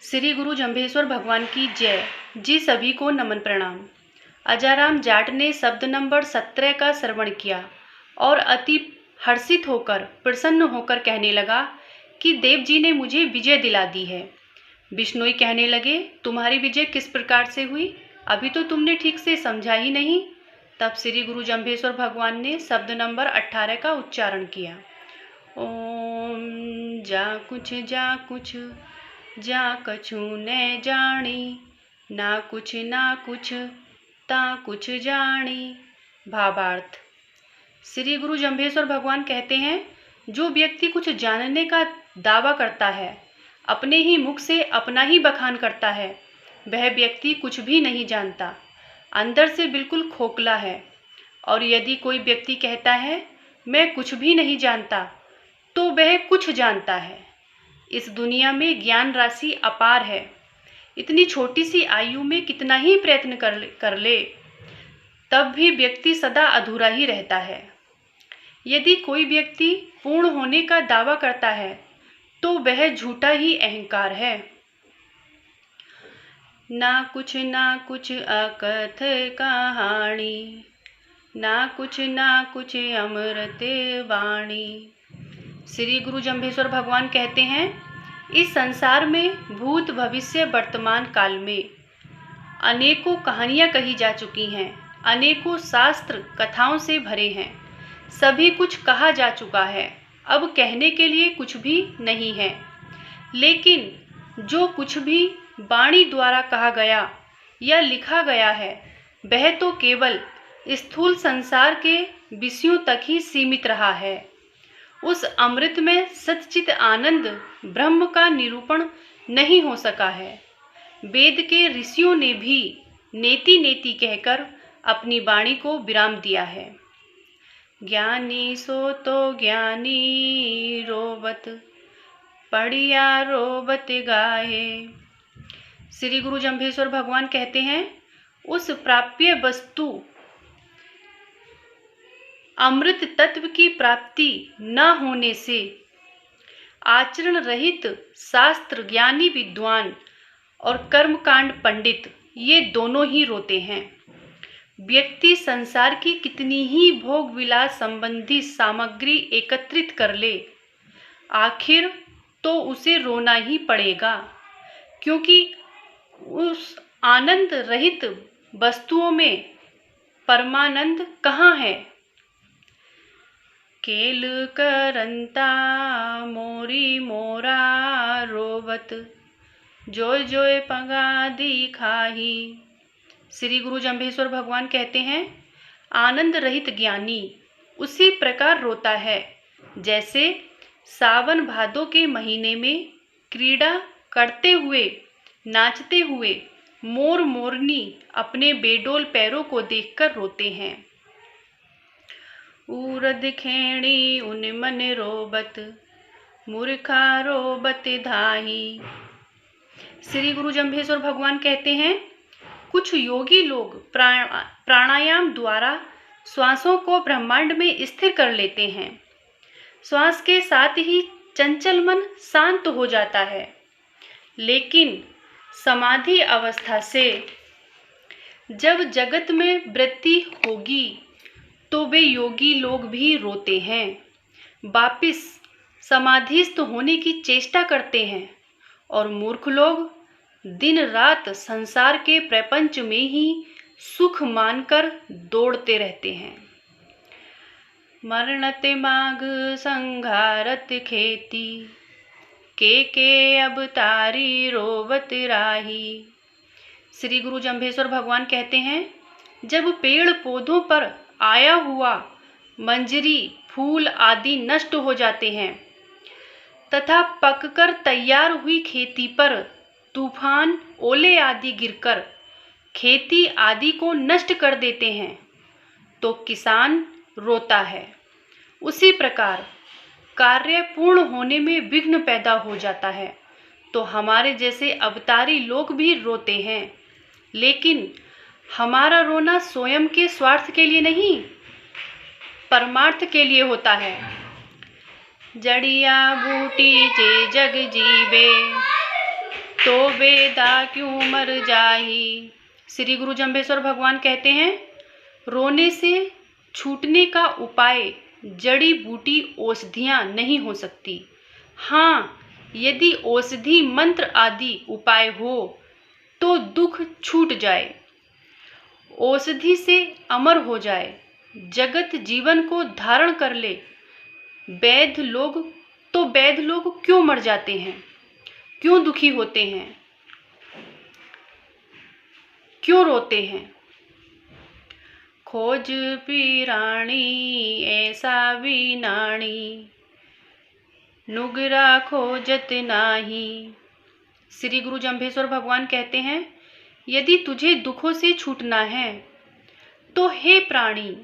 श्री गुरु जंभेश्वर भगवान की जय। जी सभी को नमन प्रणाम। अजाराम जाट ने शब्द नंबर 17 का श्रवण किया और अति हर्षित होकर प्रसन्न होकर कहने लगा कि देव जी ने मुझे विजय दिला दी है। बिश्नोई कहने लगे, तुम्हारी विजय किस प्रकार से हुई? अभी तो तुमने ठीक से समझा ही नहीं। तब श्री गुरु जंभेश्वर भगवान ने शब्द नंबर 18 का उच्चारण किया। ओम जा कुछ जा कछु न जानी, ना कुछ ता कुछ जानी। भावार्थ। श्री गुरु जंभेश्वर भगवान कहते हैं, जो व्यक्ति कुछ जानने का दावा करता है, अपने ही मुख से अपना ही बखान करता है, वह व्यक्ति कुछ भी नहीं जानता, अंदर से बिल्कुल खोखला है। और यदि कोई व्यक्ति कहता है मैं कुछ भी नहीं जानता, तो वह कुछ जानता है। इस दुनिया में ज्ञान राशि अपार है। इतनी छोटी सी आयु में कितना ही प्रयत्न कर ले, तब भी व्यक्ति सदा अधूरा ही रहता है। यदि कोई व्यक्ति पूर्ण होने का दावा करता है, तो वह झूठा ही अहंकार है। ना कुछ अकथ कहानी, ना कुछ अमृत वाणी। श्री गुरु जंभेश्वर भगवान कहते हैं, इस संसार में भूत भविष्य वर्तमान काल में अनेकों कहानियाँ कही जा चुकी हैं, अनेकों शास्त्र कथाओं से भरे हैं। सभी कुछ कहा जा चुका है, अब कहने के लिए कुछ भी नहीं है। लेकिन जो कुछ भी वाणी द्वारा कहा गया या लिखा गया है, वह तो केवल स्थूल संसार के विषयों तक ही सीमित रहा है। उस अमृत में सच्चित आनंद ब्रह्म का निरूपण नहीं हो सका है। वेद के ऋषियों ने भी नेति नेति कहकर अपनी वाणी को विराम दिया है। ज्ञानी सो तो ज्ञानी रोबत, पढ़िया रोबत गाए। श्री गुरु जंभेश्वर भगवान कहते हैं, उस प्राप्य वस्तु अमृत तत्व की प्राप्ति न होने से आचरण रहित शास्त्र ज्ञानी विद्वान और कर्मकांड पंडित ये दोनों ही रोते हैं। व्यक्ति संसार की कितनी ही भोग विलास संबंधी सामग्री एकत्रित कर ले, आखिर तो उसे रोना ही पड़ेगा, क्योंकि उस आनंद रहित वस्तुओं में परमानंद कहाँ है। केल करंता मोरी मोरा रोबत, जोय जोय पगा दिखाही। श्री गुरु जंभेश्वर भगवान कहते हैं, आनंद रहित ज्ञानी उसी प्रकार रोता है जैसे सावन भादों के महीने में क्रीड़ा करते हुए नाचते हुए मोर मोरनी अपने बेडोल पैरों को देखकर रोते हैं। उरद खेणी उन मन रोबत, मूर्खा रोबत धाही। श्री गुरु जंभेश्वर भगवान कहते हैं, कुछ योगी लोग प्राणायाम द्वारा श्वासों को ब्रह्मांड में स्थिर कर लेते हैं। श्वास के साथ ही चंचल मन शांत हो जाता है, लेकिन समाधि अवस्था से जब जगत में वृत्ति होगी, तो वे योगी लोग भी रोते हैं, वापिस समाधिस्थ होने की चेष्टा करते हैं, और मूर्ख लोग दिन रात संसार के प्रपंच में ही सुख मानकर दौड़ते रहते हैं। मरणत माघ संघारत खेती, के अब तारी रोवत राही। श्री गुरु जंभेश्वर भगवान कहते हैं, जब पेड़ पौधों पर आया हुआ मंजरी फूल आदि नष्ट हो जाते हैं तथा पककर तैयार हुई खेती पर तूफान ओले आदि गिरकर खेती आदि को नष्ट कर देते हैं, तो किसान रोता है। उसी प्रकार कार्य पूर्ण होने में विघ्न पैदा हो जाता है, तो हमारे जैसे अवतारी लोग भी रोते हैं। लेकिन हमारा रोना स्वयं के स्वार्थ के लिए नहीं, परमार्थ के लिए होता है। जड़िया बूटी जे जग जीवे, तो बेदा क्यों मर जाही। श्री गुरु जम्भेश्वर भगवान कहते हैं, रोने से छूटने का उपाय जड़ी बूटी औषधियाँ नहीं हो सकती। हाँ, यदि औषधि मंत्र आदि उपाय हो तो दुख छूट जाए, औषधि से अमर हो जाए, जगत जीवन को धारण कर ले। वैद्य लोग क्यों मर जाते हैं, क्यों दुखी होते हैं, क्यों रोते हैं। खोज पीराणी ऐसा वीनाणी, नुगरा खोजत नाही। श्री गुरु जम्भेश्वर भगवान कहते हैं, यदि तुझे दुखों से छूटना है तो हे प्राणी,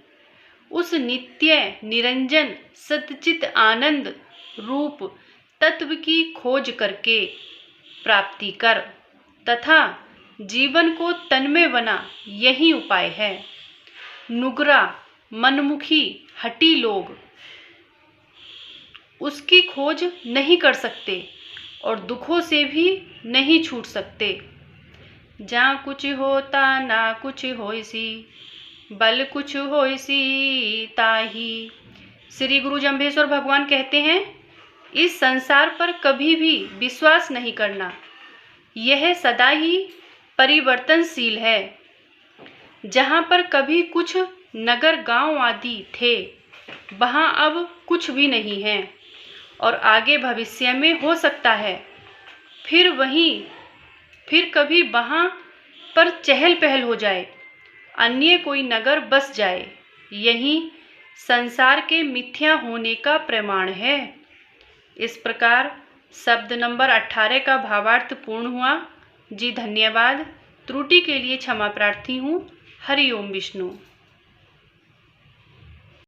उस नित्य निरंजन सच्चित आनंद रूप तत्व की खोज करके प्राप्ति कर तथा जीवन को तन्मय बना, यही उपाय है। नुगरा मनमुखी हठी लोग उसकी खोज नहीं कर सकते और दुखों से भी नहीं छूट सकते। जहाँ कुछ होता ना कुछ होइसी, बल कुछ होइसी ताही। श्री गुरु जम्भेश्वर भगवान कहते हैं, इस संसार पर कभी भी विश्वास नहीं करना, यह सदा ही परिवर्तनशील है। जहाँ पर कभी कुछ नगर गांव आदि थे, वहाँ अब कुछ भी नहीं है और आगे भविष्य में हो सकता है फिर कभी वहाँ पर चहल पहल हो जाए, अन्य कोई नगर बस जाए। यही संसार के मिथ्या होने का प्रमाण है। इस प्रकार शब्द नंबर 18 का भावार्थ पूर्ण हुआ। जी धन्यवाद। त्रुटि के लिए क्षमा प्रार्थी हूँ। हरि ओम विष्णु।